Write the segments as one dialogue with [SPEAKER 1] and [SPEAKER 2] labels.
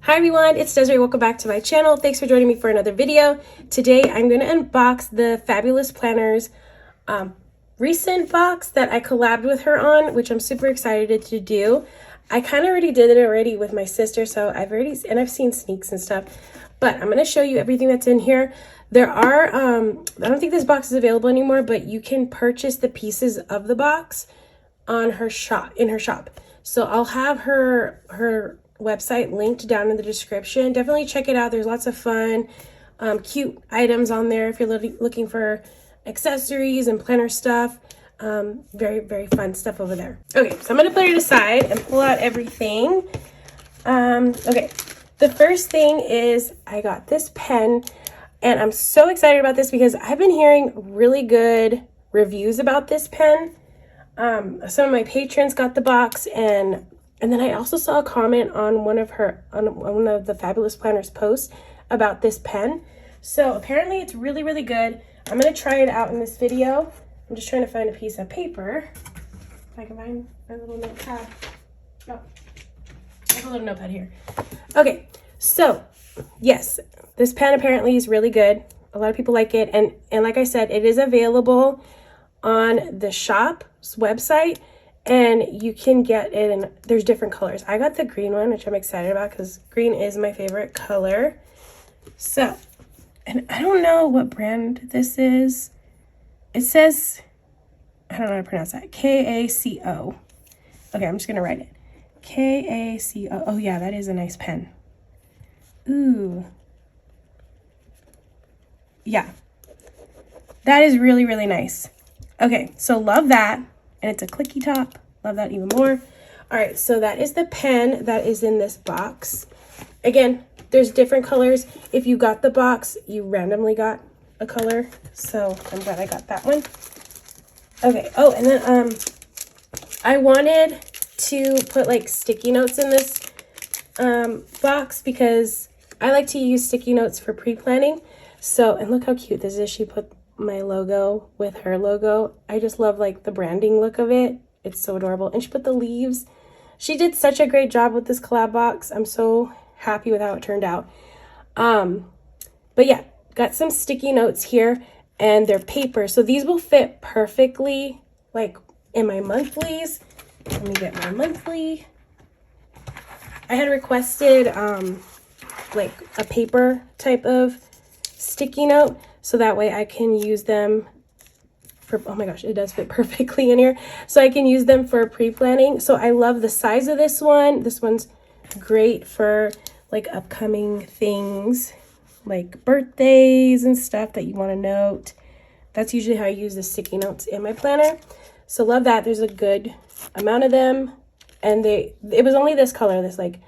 [SPEAKER 1] Hi everyone, it's Desiree. Welcome back to my channel. Thanks for joining me for another video. Today I'm going to unbox the Fabulous Planners recent box that I collabed with her on, which I'm super excited to do. I kind of already did it already with my sister, so I've seen sneaks and stuff, but I'm going to show you everything that's in here. There are, I don't think this box is available anymore, but you can purchase the pieces of the box on her shop, in her shop. So I'll have her website linked down in the description. Definitely check it out. There's lots of fun, cute items on there if you're looking for accessories and planner stuff. Very, very fun stuff over there. Okay, so I'm gonna put it aside and pull out everything. Okay, the first thing is I got this pen, and I'm so excited about this because I've been hearing really good reviews about this pen. Some of my patrons got the box, and then I also saw a comment on one of the Fabulous Planners posts about this pen. So apparently it's really, really good. I'm going to try it out in this video. I'm just trying to find a piece of paper. If I can find my little notepad. Oh, I have a little notepad here. Okay, so yes, this pen apparently is really good. A lot of people like it. And like I said, it is available on the shop's website. And you can get it in, there's different colors. I got the green one, which I'm excited about because green is my favorite color. So, and I don't know what brand this is. It says, I don't know how to pronounce that, K-A-C-O. Okay, I'm just going to write it. K-A-C-O. Oh yeah, that is a nice pen. Ooh. Yeah. That is really, really nice. Okay, so love that. And it's a clicky top. Love that even more. All right, so that is the pen that is in this box. Again, there's different colors. If you got the box, you randomly got a color. So I'm glad I got that one. Okay, oh, and then I wanted to put like sticky notes in this box because I like to use sticky notes for pre-planning. So, and look how cute this is. She put my logo with her logo. I just love like the branding look of it. It's so adorable. And she put the leaves. She did such a great job with this collab box. I'm so happy with how it turned out. But yeah, got some sticky notes here, and they're paper, so these will fit perfectly like in my monthlies. Let me get my monthly. I had requested like a paper type of sticky note, so that way I can use them for, oh my gosh, it does fit perfectly in here. So I can use them for pre-planning. So I love the size of this one. This one's great for like upcoming things, like birthdays and stuff that you want to note. That's usually how I use the sticky notes in my planner. So love that. There's a good amount of them. And it was only this color, this like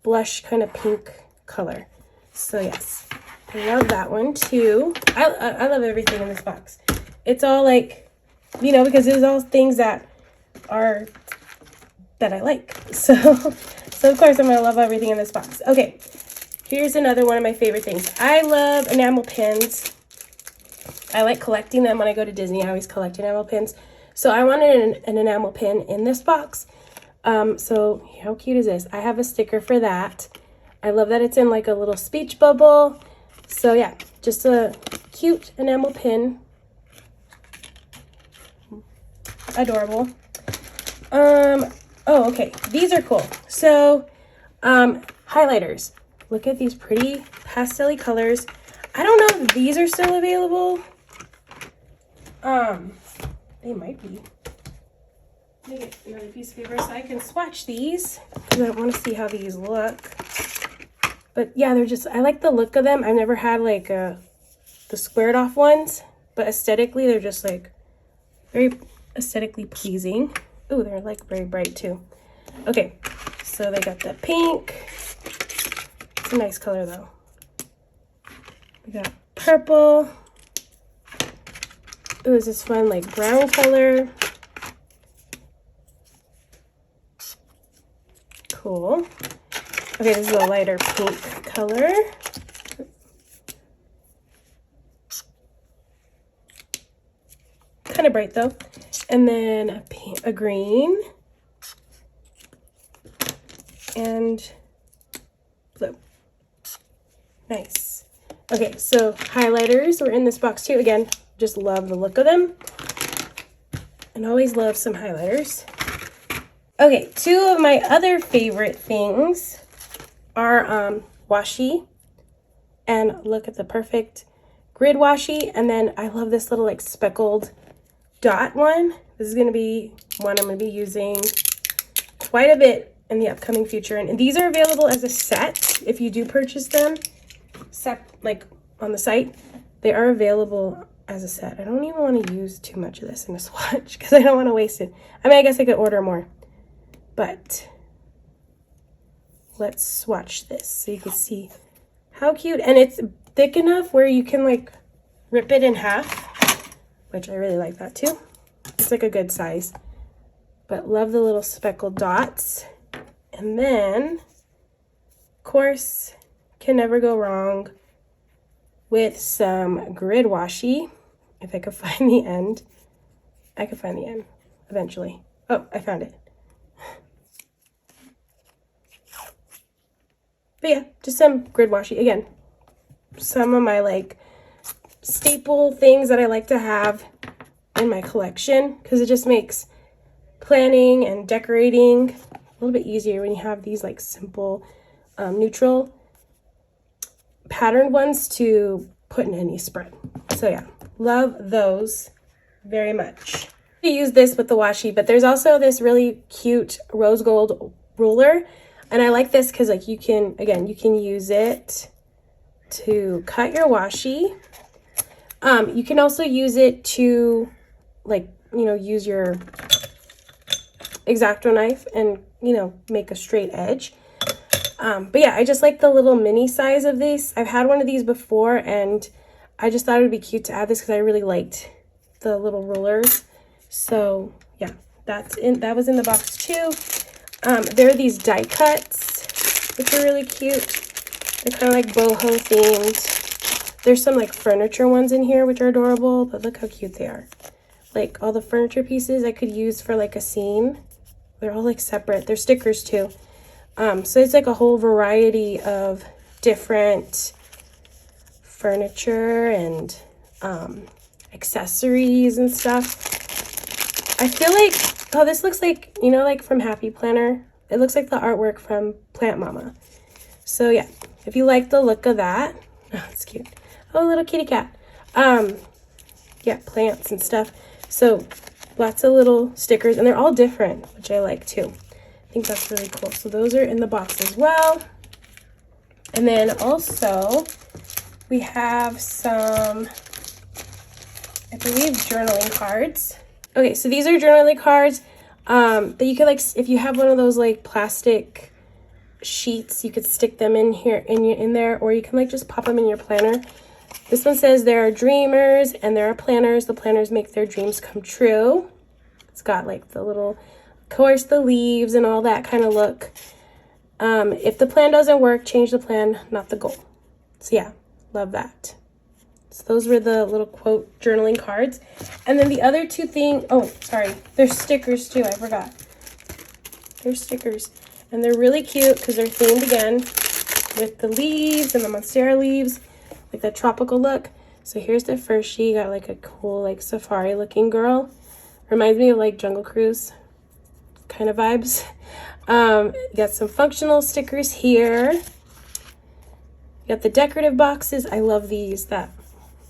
[SPEAKER 1] blush kind of pink color. So yes. I love that one too. I love everything in this box. It's all like, you know, because it's all things that I like. So of course I'm gonna love everything in this box. Okay, here's another one of my favorite things. I love enamel pins. I like collecting them. When I go to Disney, I always collect enamel pins. So I wanted an enamel pin in this box. So how cute is this? I have a sticker for that. I love that it's in like a little speech bubble. So yeah, just a cute enamel pin. Adorable. Oh, okay. These are cool. So, highlighters. Look at these pretty pastel-y colors. I don't know if these are still available. They might be. Let me get another piece of paper so I can swatch these because I want to see how these look. But yeah, they're just, I like the look of them. I've never had like the squared off ones, but aesthetically they're just like very aesthetically pleasing. Ooh, they're like very bright too. Okay, so they got that pink. It's a nice color though. We got purple. Ooh, is this fun like brown color? Cool. Okay, this is a lighter pink color. Kind of bright though. And then a green. And blue. Nice. Okay, so highlighters were in this box too. Again, just love the look of them. And always love some highlighters. Okay, two of my other favorite things are washi. And look at the perfect grid washi. And then I love this little like speckled dot one. This is going to be one I'm going to be using quite a bit in the upcoming future. And these are available as a set if you do purchase them. Like on the site, they are available as a set. I don't even want to use too much of this in a swatch because I don't want to waste it. I mean, I guess I could order more, but let's swatch this so you can see how cute. And it's thick enough where you can like rip it in half, which I really like that too. It's like a good size, but love the little speckled dots. And then, of course, can never go wrong with some grid washi. If I could find the end. I could find the end eventually. Oh, I found it. But yeah, just some grid washi. Again, some of my like staple things that I like to have in my collection because it just makes planning and decorating a little bit easier when you have these like simple neutral patterned ones to put in any spread. So yeah, love those very much. I use this with the washi, but there's also this really cute rose gold ruler, and I like this because like you can use it to cut your washi. You can also use it to like, you know, use your X-Acto knife and, you know, make a straight edge. But yeah, I just like the little mini size of this. I've had one of these before and I just thought it would be cute to add this because I really liked the little rulers. So yeah, that was in the box too. There are these die cuts, which are really cute. They're kind of like boho themed. There's some like furniture ones in here, which are adorable, but look how cute they are. Like all the furniture pieces I could use for like a scene. They're all like separate. They're stickers too. So it's like a whole variety of different furniture and accessories and stuff. I feel like, oh, this looks like, you know, like from Happy Planner. It looks like the artwork from Plant Mama. So yeah, if you like the look of that, oh, it's cute. Oh, little kitty cat. Yeah, plants and stuff. So lots of little stickers, and they're all different, which I like too. I think that's really cool. So those are in the box as well. And then also we have some, I believe, journaling cards. Okay, so these are journaling cards that you could like, if you have one of those like plastic sheets, you could stick them in here in there, or you can like just pop them in your planner. This one says there are dreamers and there are planners. The planners make their dreams come true. It's got like the little, of course, the leaves and all that kind of look. If the plan doesn't work, change the plan, not the goal. So yeah, love that. So those were the little quote journaling cards. And then the other two things, oh, sorry, there's stickers too, I forgot. There's stickers. And they're really cute because they're themed again with the leaves and the monstera leaves, like that tropical look. So here's the first sheet. Got like a cool like safari looking girl. Reminds me of like Jungle Cruise kind of vibes. Got some functional stickers here. Got the decorative boxes. I love these that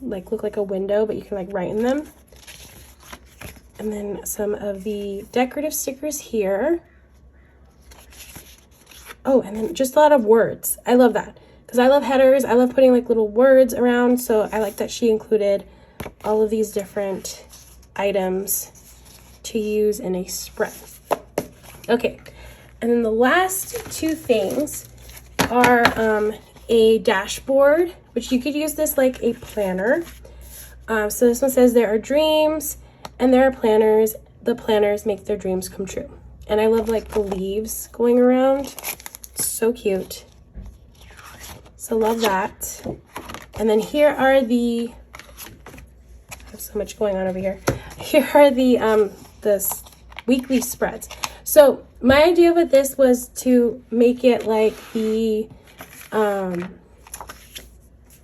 [SPEAKER 1] like look like a window, but you can like write in them. And then some of the decorative stickers here. Oh, and then just a lot of words. I love that because I love headers. I love putting like little words around. So I like that she included all of these different items to use in a spread. Okay, and then the last two things are a dashboard, which you could use this like a planner. So this one says there are dreams and there are planners. The planners make their dreams come true. And I love like the leaves going around. It's so cute. So love that. And then here are the, I have so much going on over here. Here are the weekly spreads. So my idea with this was to make it like the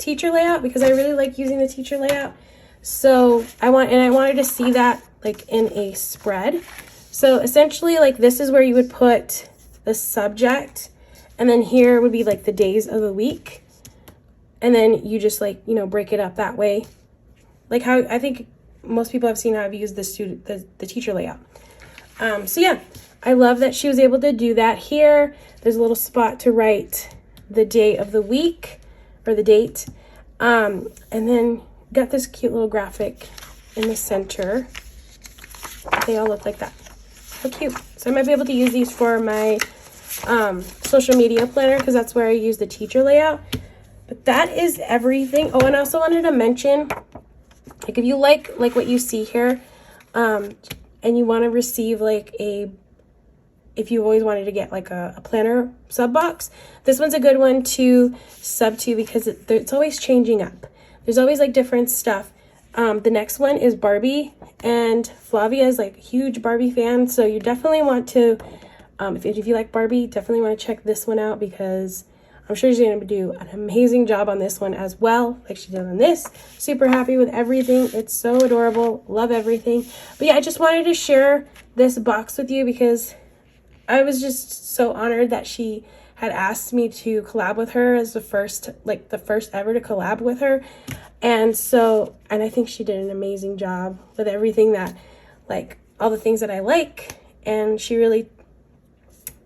[SPEAKER 1] teacher layout because I really like using the teacher layout. So I wanted to see that like in a spread. So essentially, like, this is where you would put the subject, and then here would be like the days of the week, and then you just, like, you know, break it up that way, like how I think most people have seen how I've used the teacher layout. So yeah, I love that she was able to do that. Here there's a little spot to write the day of the week or the date, and then got this cute little graphic in the center. They all look like that. So cute. So I might be able to use these for my social media planner because that's where I use the teacher layout. But that is everything. Oh, and I also wanted to mention, like, if you like what you see here, and you want to receive like if you always wanted to get like a planner sub box, this one's a good one to sub to because it's always changing up. There's always like different stuff. The next one is Barbie, and Flavia is like a huge Barbie fan, so you definitely want to, if you like Barbie, definitely want to check this one out because I'm sure she's going to do an amazing job on this one as well, like she did on this. Super happy with everything. It's so adorable. Love everything. But yeah, I just wanted to share this box with you because I was just so honored that she had asked me to collab with her as the first ever to collab with her. And I think she did an amazing job with everything that, like, all the things that I like. And she really,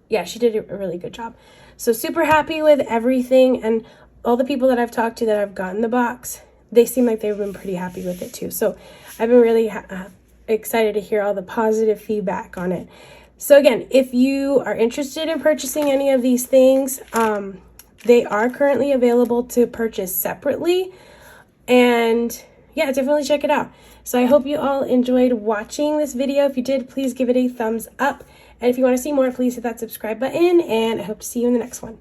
[SPEAKER 1] yeah, she did a really good job. So super happy with everything. And all the people that I've talked to that have gotten the box, they seem like they've been pretty happy with it too. So I've been really excited to hear all the positive feedback on it. So again, if you are interested in purchasing any of these things, they are currently available to purchase separately. And yeah, definitely check it out. So I hope you all enjoyed watching this video. If you did, please give it a thumbs up. And if you want to see more, please hit that subscribe button. And I hope to see you in the next one.